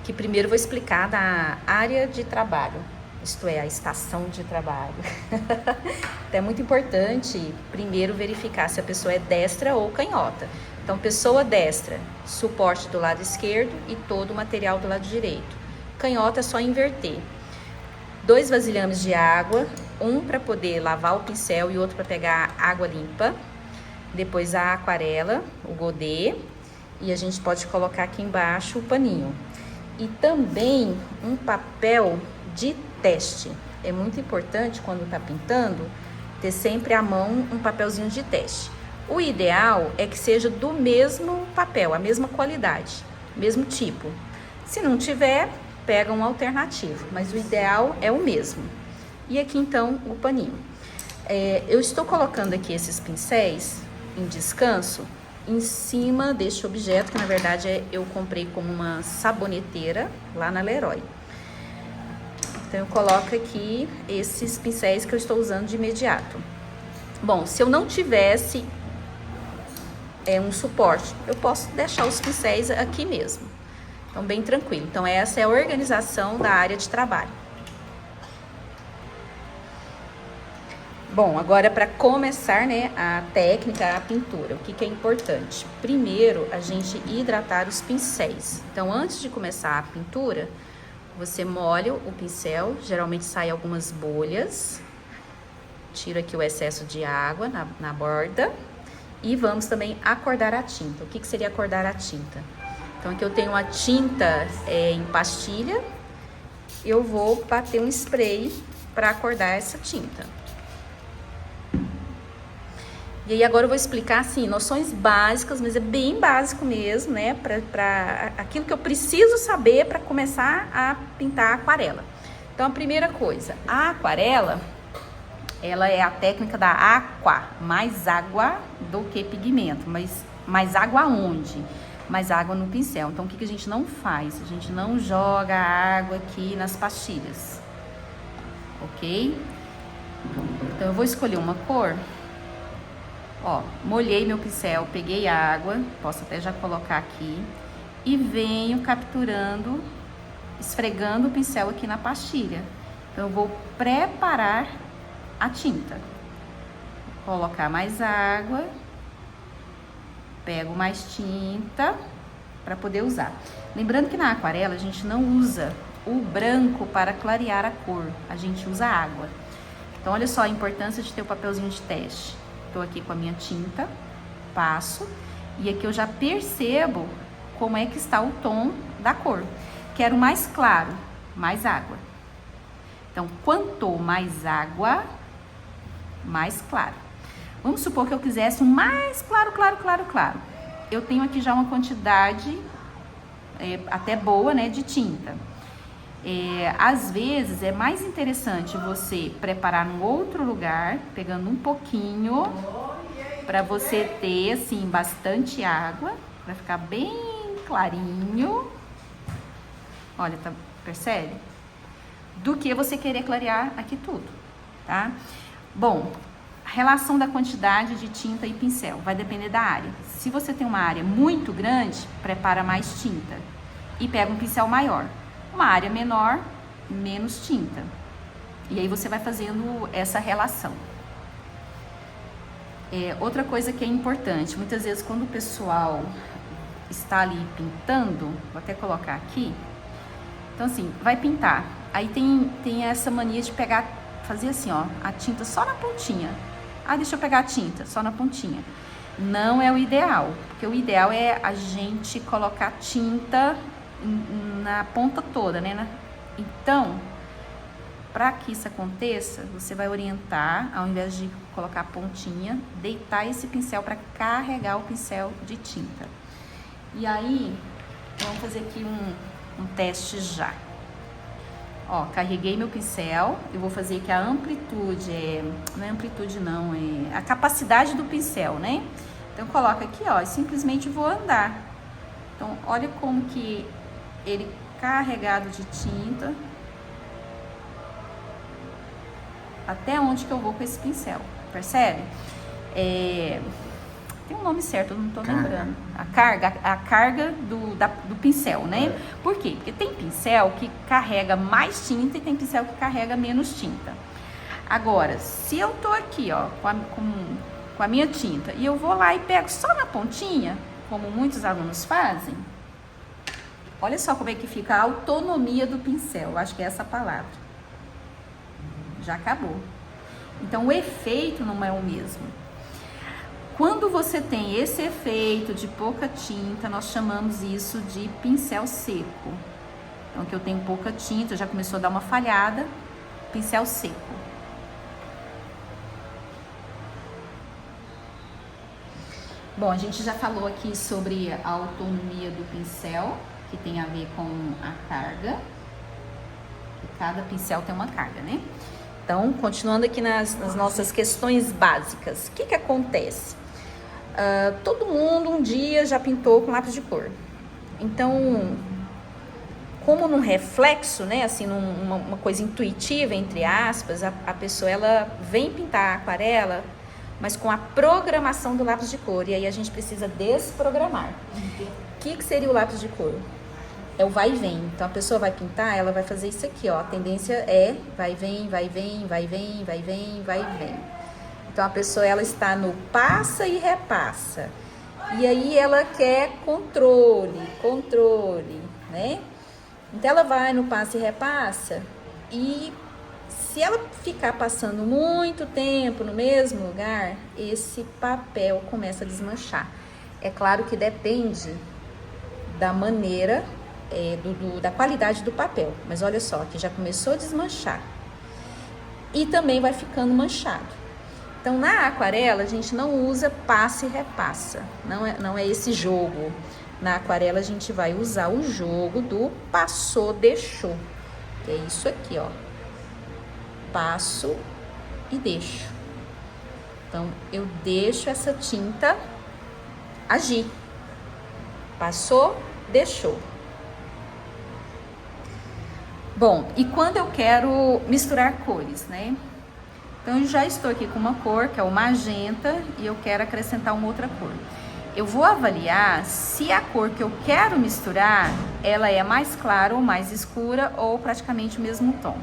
que primeiro eu vou explicar da área de trabalho, isto é, a estação de trabalho. Então é muito importante primeiro verificar se a pessoa é destra ou canhota. Então, pessoa destra, suporte do lado esquerdo e todo o material do lado direito. Canhota é só inverter. 2 vasilhames de água, um para poder lavar o pincel e outro para pegar água limpa. Depois a aquarela, o godê, e a gente pode colocar aqui embaixo o paninho. E também um papel de teste. É muito importante quando tá pintando ter sempre à mão um papelzinho de teste. O ideal é que seja do mesmo papel, a mesma qualidade, mesmo tipo. Se não tiver, pega um alternativo, mas o ideal é o mesmo. E aqui então o paninho. Eu estou colocando aqui esses pincéis em descanso em cima deste objeto, que na verdade eu comprei como uma saboneteira lá na Leroy. Então eu coloco aqui esses pincéis que eu estou usando de imediato. Bom, se eu não tivesse um suporte, eu posso deixar os pincéis aqui mesmo. Então bem tranquilo. Então essa é a organização da área de trabalho. Bom, agora para começar, né, a técnica, a pintura, o que é importante? Primeiro, a gente hidratar os pincéis. Então, antes de começar a pintura, você molha o pincel, geralmente sai algumas bolhas. Tira aqui o excesso de água na borda. E vamos também acordar a tinta. O que seria acordar a tinta? Então, aqui eu tenho a tinta em pastilha. Eu vou bater um spray para acordar essa tinta. E aí agora eu vou explicar, assim, noções básicas, mas é bem básico mesmo, né? Para aquilo que eu preciso saber para começar a pintar a aquarela. Então, a primeira coisa, a aquarela, ela é a técnica da aqua, mais água do que pigmento. Mas mais água onde? Mais água no pincel. Então, o que a gente não faz? A gente não joga água aqui nas pastilhas, ok? Então, eu vou escolher uma cor. Ó, molhei meu pincel, peguei água, posso até já colocar aqui, e venho capturando, esfregando o pincel aqui na pastilha. Então, eu vou preparar a tinta. Vou colocar mais água, pego mais tinta para poder usar. Lembrando que na aquarela a gente não usa o branco para clarear a cor, a gente usa água. Então, olha só a importância de ter o papelzinho de teste. Tô aqui com a minha tinta, passo, e aqui eu já percebo como é que está o tom da cor. Quero mais claro, mais água. Então, quanto mais água, mais claro. Vamos supor que eu quisesse um mais claro. Eu tenho aqui já uma quantidade até boa, né, de tinta. Às vezes é mais interessante você preparar num outro lugar, pegando um pouquinho, para você ter assim bastante água, para ficar bem clarinho. Olha, percebe? Do que você querer clarear aqui tudo, tá? Bom, a relação da quantidade de tinta e pincel vai depender da área. Se você tem uma área muito grande, prepara mais tinta e pega um pincel maior. Uma área menor, menos tinta. E aí você vai fazendo essa relação. Outra coisa que é importante, muitas vezes quando o pessoal está ali pintando, vou até colocar aqui. Então assim, vai pintar. Aí tem essa mania de pegar, fazer assim, ó, a tinta só na pontinha. Ah, deixa eu pegar a tinta só na pontinha. Não é o ideal, porque o ideal é a gente colocar tinta na ponta toda, né? Então, para que isso aconteça, você vai orientar, ao invés de colocar a pontinha, deitar esse pincel para carregar o pincel de tinta. E aí, vamos fazer aqui um teste já. Ó, carreguei meu pincel, eu vou fazer aqui a amplitude, não é amplitude não, é a capacidade do pincel, né? Então, eu coloco aqui, ó, e simplesmente vou andar. Então, olha como que ele carregado de tinta, até onde que eu vou com esse pincel, percebe? tem um nome certo, eu não tô lembrando. A carga do pincel, né? Por quê? Porque tem pincel que carrega mais tinta e tem pincel que carrega menos tinta. Agora, se eu tô aqui, ó, com a minha tinta e eu vou lá e pego só na pontinha, como muitos alunos fazem, olha só como é que fica a autonomia do pincel. Eu acho que é essa a palavra. Já acabou. Então, o efeito não é o mesmo. Quando você tem esse efeito de pouca tinta, nós chamamos isso de pincel seco. Então, que eu tenho pouca tinta, já começou a dar uma falhada, pincel seco. Bom, a gente já falou aqui sobre a autonomia do pincel, que tem a ver com a carga. Cada pincel tem uma carga, né? Então, continuando aqui nas nossas questões básicas, o que acontece? Todo mundo um dia já pintou com lápis de cor. Então, como num reflexo, né, assim, uma coisa intuitiva, entre aspas, a pessoa ela vem pintar a aquarela, mas com a programação do lápis de cor. E aí a gente precisa desprogramar. O que seria o lápis de cor? É o vai e vem. Então, a pessoa vai pintar, ela vai fazer isso aqui, ó. A tendência é vai, vem, vai, vem, vai, vem, vai, vem, vai, vem. Então, a pessoa, ela está no passa e repassa. E aí, ela quer controle, né? Então, ela vai no passa e repassa e se ela ficar passando muito tempo no mesmo lugar, esse papel começa a desmanchar. É claro que depende da maneira, da qualidade do papel. Mas olha só, que já começou a desmanchar. E também vai ficando manchado. Então, na aquarela, a gente não usa passa e repassa. Não é esse jogo. Na aquarela, a gente vai usar o jogo do passou, deixou. Que é isso aqui, ó. Passo e deixo. Então, eu deixo essa tinta agir. Passou, deixou. Bom, e quando eu quero misturar cores, né? Então, eu já estou aqui com uma cor, que é o magenta, e eu quero acrescentar uma outra cor. Eu vou avaliar se a cor que eu quero misturar, ela é mais clara ou mais escura, ou praticamente o mesmo tom.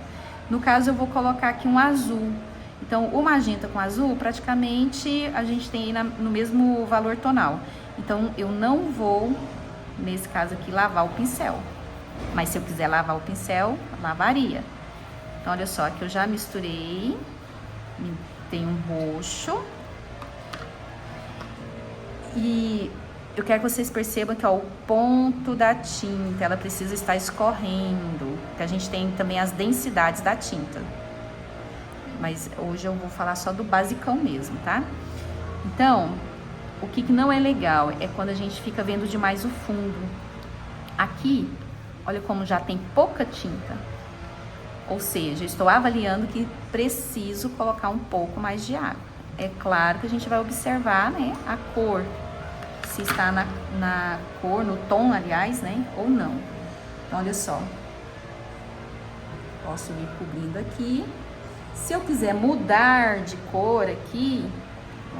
No caso, eu vou colocar aqui um azul. Então, o magenta com azul, praticamente, a gente tem aí no mesmo valor tonal. Então, eu não vou, nesse caso aqui, lavar o pincel. Mas se eu quiser lavar o pincel, lavaria. Então, olha só, aqui eu já misturei. Tem um roxo. E eu quero que vocês percebam que, ó, o ponto da tinta, ela precisa estar escorrendo. Que a gente tem também as densidades da tinta. Mas hoje eu vou falar só do basicão mesmo, tá? Então, o que não é legal é quando a gente fica vendo demais o fundo. Aqui, olha como já tem pouca tinta. Ou seja, eu estou avaliando que preciso colocar um pouco mais de água. É claro que a gente vai observar, né, a cor. Se está na cor, no tom, aliás, né, ou não. Então, olha só. Posso ir cobrindo aqui. Se eu quiser mudar de cor aqui,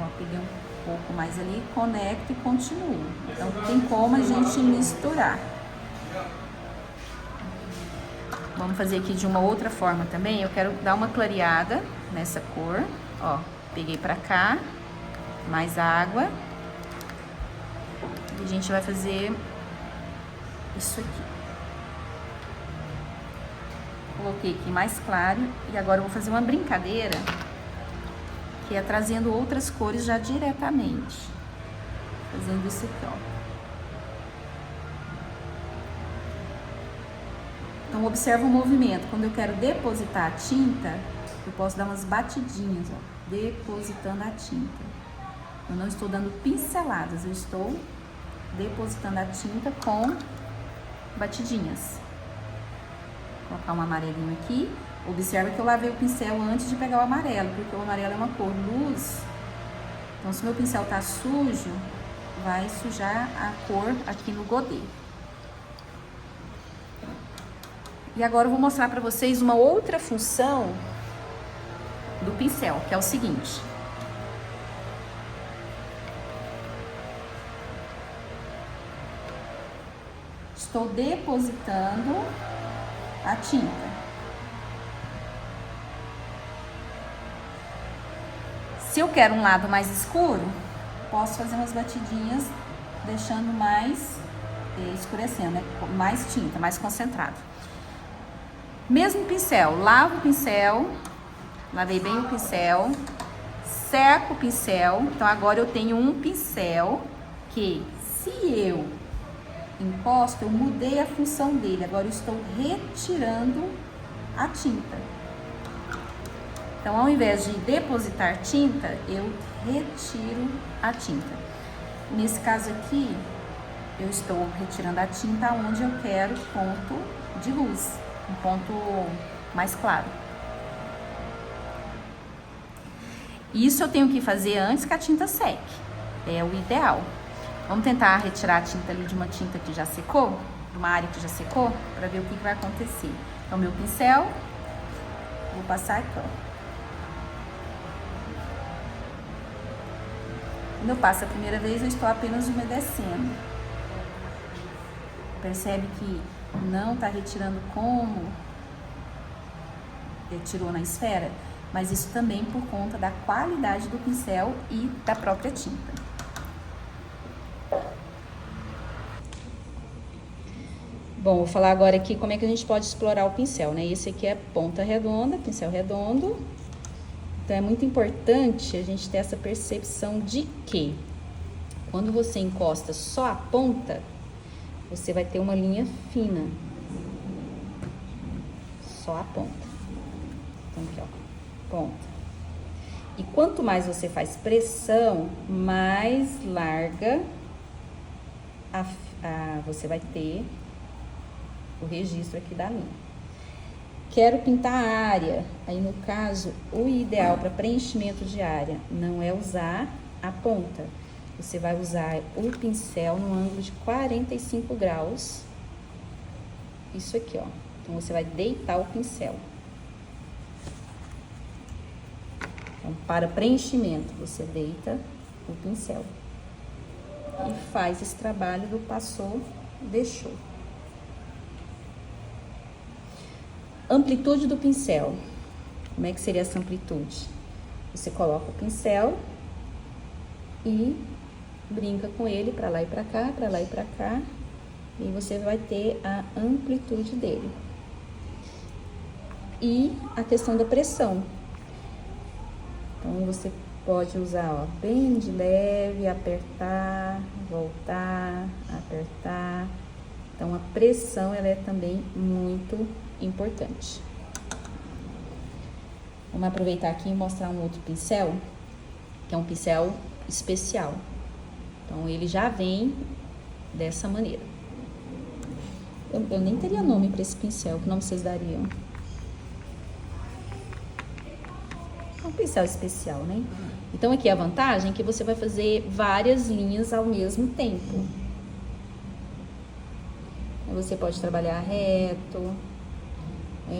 ó, peguei um pouco mais ali, conecto e continuo. Então, tem como a gente misturar. Vamos fazer aqui de uma outra forma também. Eu quero dar uma clareada nessa cor. Ó, peguei pra cá, mais água. E a gente vai fazer isso aqui. Coloquei aqui mais claro. E agora eu vou fazer uma brincadeira, que é trazendo outras cores já diretamente. Fazendo isso aqui, ó. Então, observa o movimento. Quando eu quero depositar a tinta, eu posso dar umas batidinhas, ó, depositando a tinta. Eu não estou dando pinceladas, eu estou depositando a tinta com batidinhas. Vou colocar um amarelinho aqui. Observa que eu lavei o pincel antes de pegar o amarelo, porque o amarelo é uma cor luz. Então, se meu pincel tá sujo, vai sujar a cor aqui no godê. E agora eu vou mostrar para vocês uma outra função do pincel, que é o seguinte. estou depositando a tinta. Se eu quero um lado mais escuro, posso fazer umas batidinhas, deixando mais, escurecendo, né? Mais tinta, mais concentrado. Mesmo pincel, lavo o pincel, lavei bem o pincel, seco o pincel. Então agora eu tenho um pincel que, se eu encosto, eu mudei a função dele. Agora eu estou retirando a tinta. Então, ao invés de depositar tinta, eu retiro a tinta. Nesse caso aqui, eu estou retirando a tinta onde eu quero ponto de luz, um ponto mais claro. Isso eu tenho que fazer antes que a tinta seque, é o ideal. Vamos tentar retirar a tinta ali de uma tinta que já secou, de uma área que já secou, para ver o que vai acontecer. Então, meu pincel, vou passar aqui, ó. Quando eu passo a primeira vez, eu estou apenas umedecendo. Percebe que não está retirando como retirou na esfera, mas isso também por conta da qualidade do pincel e da própria tinta. Bom, vou falar agora aqui como é que a gente pode explorar o pincel, né? Esse aqui é ponta redonda, pincel redondo. Então, é muito importante a gente ter essa percepção de que quando você encosta só a ponta, você vai ter uma linha fina. Só a ponta. Então, aqui, ó, ponta. E quanto mais você faz pressão, mais larga você vai ter o registro aqui da linha. Quero pintar a área, aí no caso, o ideal para preenchimento de área não é usar a ponta. Você vai usar o pincel no ângulo de 45 graus. Isso aqui, ó. Então, você vai deitar o pincel. Então, para preenchimento, você deita o pincel. E faz esse trabalho do passou, deixou. Amplitude do pincel. Como é que seria essa amplitude? Você coloca o pincel e brinca com ele para lá e para cá, para lá e para cá, e você vai ter a amplitude dele. E a questão da pressão. Então, você pode usar, ó, bem de leve, apertar, voltar, apertar. Então, a pressão, ela é também muito importante. Vamos aproveitar aqui e mostrar um outro pincel, que é um pincel especial. Então, ele já vem dessa maneira. Eu nem teria nome para esse pincel, que nome vocês dariam? É um pincel especial, né? Então, aqui a vantagem é que você vai fazer várias linhas ao mesmo tempo. Você pode trabalhar reto,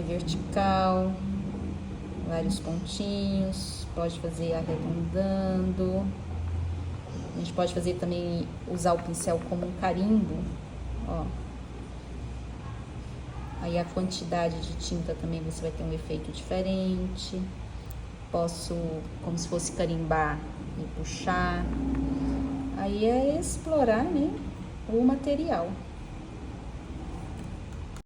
vertical, vários pontinhos, pode fazer arredondando. A gente pode fazer também, usar o pincel como um carimbo, ó. Aí a quantidade de tinta também você vai ter um efeito diferente. Posso, como se fosse carimbar e puxar. Aí é explorar, né, o material.